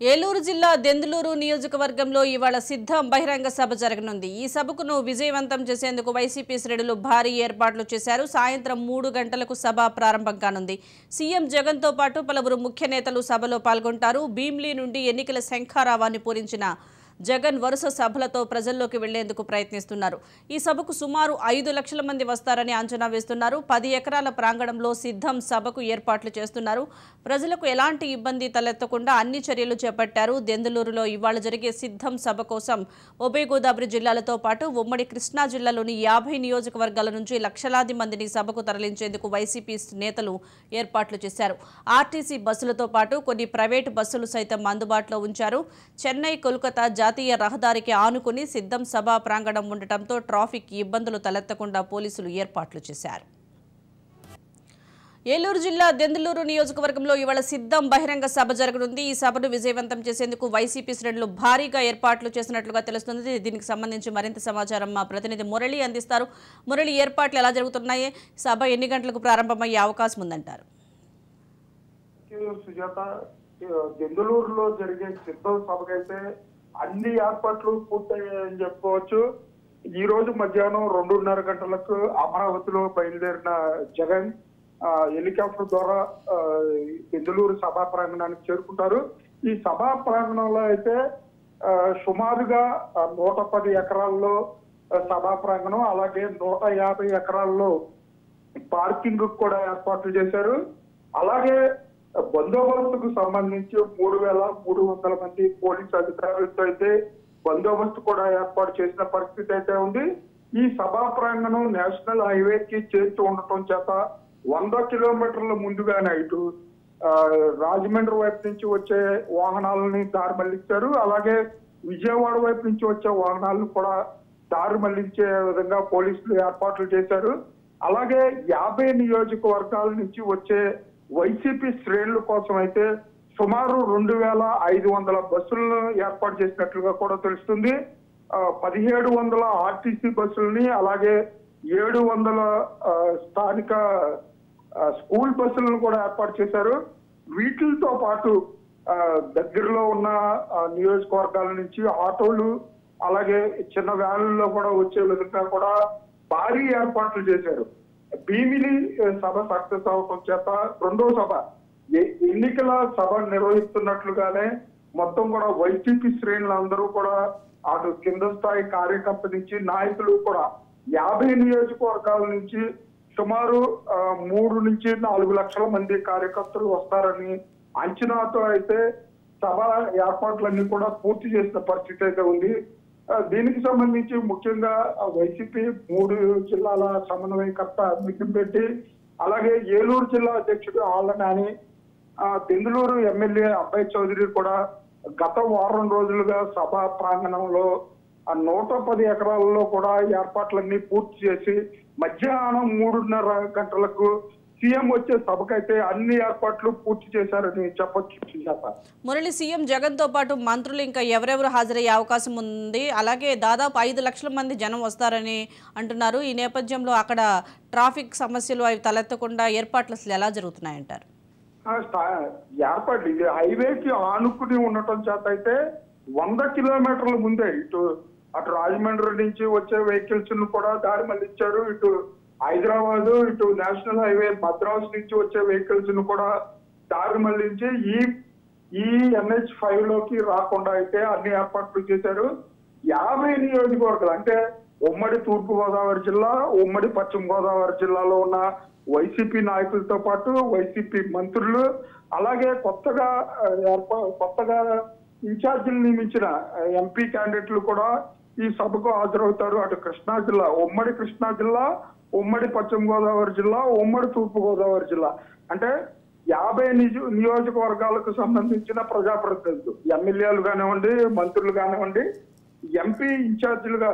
ఏలూరు జిల్లా దెందులూరు నియోజకవర్గంలో ఇవాళ సిద్ధం బహిరంగ సభ జరగనుంది. ఈ సభకు విజయవంతం చేసేందుకు వైసీపీ శ్రేణులు భారీ ఏర్పాట్లు చేశారు. సాయంత్రం 3 గంటలకు సభ ప్రారంభం కానుంది. సీఎం జగన్తో పాటు పలువురు ముఖ్య నేతలు సభలో పాల్గొంటారు. భీమ్లీ నుండి ఎన్నికల శంఖారావాన్ని పూరించిన జగన్ వరుస సభలతో ప్రజల్లోకి వెళ్లేందుకు ప్రయత్నిస్తున్నారు. ఈ సభకు సుమారు 5 లక్షల మంది వస్తారని అంచనా వేస్తున్నారు. 10 ఎకరాల ప్రాంగణంలో సిద్ధం సభకు ఏర్పాట్లు చేస్తున్నారు. ప్రజలకు ఎలాంటి ఇబ్బంది తలెత్తకుండా అన్ని చర్యలు చేపట్టారు. దెందులూరులో ఇవాళ జరిగే సిద్ధం సభ కోసం ఉభయ గోదావరి జిల్లాలతో పాటు ఉమ్మడి కృష్ణా జిల్లాలోని 50 నియోజకవర్గాల నుంచి లక్షలాది మందిని సభకు తరలించేందుకు వైసీపీ నేతలు ఏర్పాట్లు చేశారు. ఆర్టీసీ బస్సులతో పాటు కొన్ని ప్రైవేటు బస్సులు సైతం అందుబాటులో ఉంచారు. చెన్నై, కోల్కతా జాతీయ రహదారికి ఆనుకుని సిద్ధం సభా ప్రాంగణం ఉండటంతో ట్రాఫిక్ ఇబ్బందులు తలెత్తకుండా పోలీసులు ఏర్పాట్లు చేశారు. ఏలూరు జిల్లా దెందులూరు నియోజకవర్గంలో ఇవాళ సిద్ధం బహిరంగ సభ జరగనుంది. ఈ సభను విజయవంతం చేసేందుకు వైసీపీ శ్రేణులు భారీగా ఏర్పాట్లు చేసినట్లుగా తెలుస్తుంది. దీనికి సంబంధించి మరింత సమాచారం మా ప్రతినిధి మురళి అందిస్తారు. మురళి, ఏర్పాట్లు ఎలా జరుగుతున్నాయి? సభ ఎన్ని గంటలకు ప్రారంభమయ్యే అవకాశం ఉందంటారు? దెందులూరులో జరిగే సిద్ధం సభకైతే అన్ని ఏర్పాట్లు పూర్తయ్యాయని చెప్పుకోవచ్చు. ఈ రోజు మధ్యాహ్నం 2:30 గంటలకు అమరావతిలో బయలుదేరిన జగన్ హెలికాప్టర్ ద్వారా దెందులూరు సభా ప్రాంగణానికి చేరుకుంటారు. ఈ సభా ప్రాంగణంలో అయితే సుమారుగా 110 ఎకరాల్లో సభా ప్రాంగణం, అలాగే 150 ఎకరాల్లో పార్కింగ్ కూడా ఏర్పాట్లు చేశారు. అలాగే బందోబస్తుకు సంబంధించి 3,300 మంది పోలీసు అధికారులతో అయితే బందోబస్తు కూడా ఏర్పాటు చేసిన పరిస్థితి అయితే ఉంది. ఈ సభా ప్రాంగణం నేషనల్ హైవేకి చేర్చి ఉండటం చేత 100 కిలోమీటర్ల ముందుగానే ఇటు రాజమండ్రి వైపు నుంచి వచ్చే వాహనాలని దారి మళ్లించారు. అలాగే విజయవాడ వైపు నుంచి వచ్చే వాహనాలను కూడా దారి మళ్లించే విధంగా పోలీసులు ఏర్పాట్లు చేశారు. అలాగే 50 నియోజకవర్గాల నుంచి వచ్చే వైసీపీ శ్రేణుల కోసం అయితే సుమారు 2,500 బస్సులను ఏర్పాటు చేసినట్లుగా కూడా తెలుస్తుంది. 1,700 ఆర్టీసీ బస్సులని, అలాగే 700 స్థానిక స్కూల్ బస్సులను కూడా ఏర్పాటు చేశారు. వీటితో పాటు దగ్గరలో ఉన్న నియోజకవర్గాల నుంచి ఆటోలు, అలాగే చిన్న వ్యాన్లలో కూడా వచ్చే విధంగా కూడా భారీ ఏర్పాట్లు చేశారు. భీమిలి సభ సక్సెస్ అవడం చేత రెండో సభ ఎన్నికల సభ నిర్వహిస్తున్నట్లుగానే మొత్తం కూడా వైసీపీ శ్రేణులందరూ కూడా అటు కింద స్థాయి కార్యకర్త నుంచి నాయకులు కూడా 50 నియోజకవర్గాల నుంచి సుమారు 3 నుంచి 4 లక్షల మంది కార్యకర్తలు వస్తారని అంచనాతో అయితే సభ ఏర్పాట్లన్నీ కూడా పూర్తి చేసిన పరిస్థితి అయితే ఉంది. దీనికి సంబంధించి ముఖ్యంగా వైసీపీ 3 జిల్లాల సమన్వయకర్త మీటింగ్ పెట్టి, అలాగే ఏలూరు జిల్లా అధ్యక్షుడు ఆళ్లనాని, దెందులూరు ఎమ్మెల్యే అబ్బాయి చౌదరి కూడా గత వారం రోజులుగా సభా ప్రాంగణంలో 110 ఎకరాలలో కూడా ఏర్పాట్లన్నీ పూర్తి చేసి మధ్యాహ్నం 3:30 గంటలకు సీఎం వచ్చే సభకైతే అన్ని ఏర్పాట్లు పూర్తి చేశారని చెప్పొచ్చు. మురళి, సీఎం జగన్ తో పాటు మంత్రులు ఇంకా ఎవరెవరు హాజరయ్యే అవకాశం ఉంది? అలాగే దాదాపు 5 లక్షల మంది జనం వస్తారని అంటున్నారు. ఈ నేపథ్యంలో అక్కడ ట్రాఫిక్ సమస్యలు అవి తలెత్తకుండా ఏర్పాట్లు అసలు ఎలా జరుగుతున్నాయంటారు? ఏర్పాట్లు ఇది హైవేకి ఆనుకుని ఉండటం చేత అయితే 100 కిలోమీటర్ల ముందే అటు రాజమండ్రి నుంచి వచ్చే వెహికల్స్ ను కూడా దారి మళ్లించారు. ఇటు హైదరాబాద్, ఇటు నేషనల్ హైవే మద్రాసు నుంచి వచ్చే వెహికల్స్ ను కూడా దారి మళ్లించి ఈ NH5 లోకి రాకుండా అయితే అన్ని ఏర్పాట్లు చేశారు. 50 నియోజకవర్గాలు అంటే ఉమ్మడి తూర్పు గోదావరి జిల్లా, ఉమ్మడి పశ్చిమ గోదావరి జిల్లాలో ఉన్న వైసీపీ నాయకులతో పాటు వైసీపీ మంత్రులు, అలాగే కొత్తగా ఇన్ఛార్జీలు నియమించిన ఎంపీ క్యాండిడేట్లు కూడా ఈ సభకు హాజరవుతారు. అటు కృష్ణా జిల్లా, ఉమ్మడి కృష్ణా జిల్లా, ఉమ్మడి పశ్చిమ గోదావరి జిల్లా, ఉమ్మడి తూర్పు గోదావరి జిల్లా అంటే 50 నియోజకవర్గాలకు సంబంధించిన ప్రజాప్రతినిధులు, ఎమ్మెల్యేలు కానివ్వండి, మంత్రులు కానివ్వండి, ఎంపీ ఇన్ఛార్జీలుగా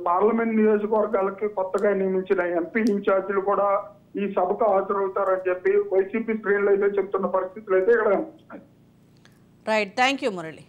పార్లమెంట్ నియోజకవర్గాలకి కొత్తగా నియమించిన ఎంపీ ఇన్ఛార్జీలు కూడా ఈ సభకు హాజరవుతారని చెప్పి వైసీపీ శ్రేణులు అయితే చెప్తున్న పరిస్థితులు అయితే ఇక్కడ. Right, thank you Murali.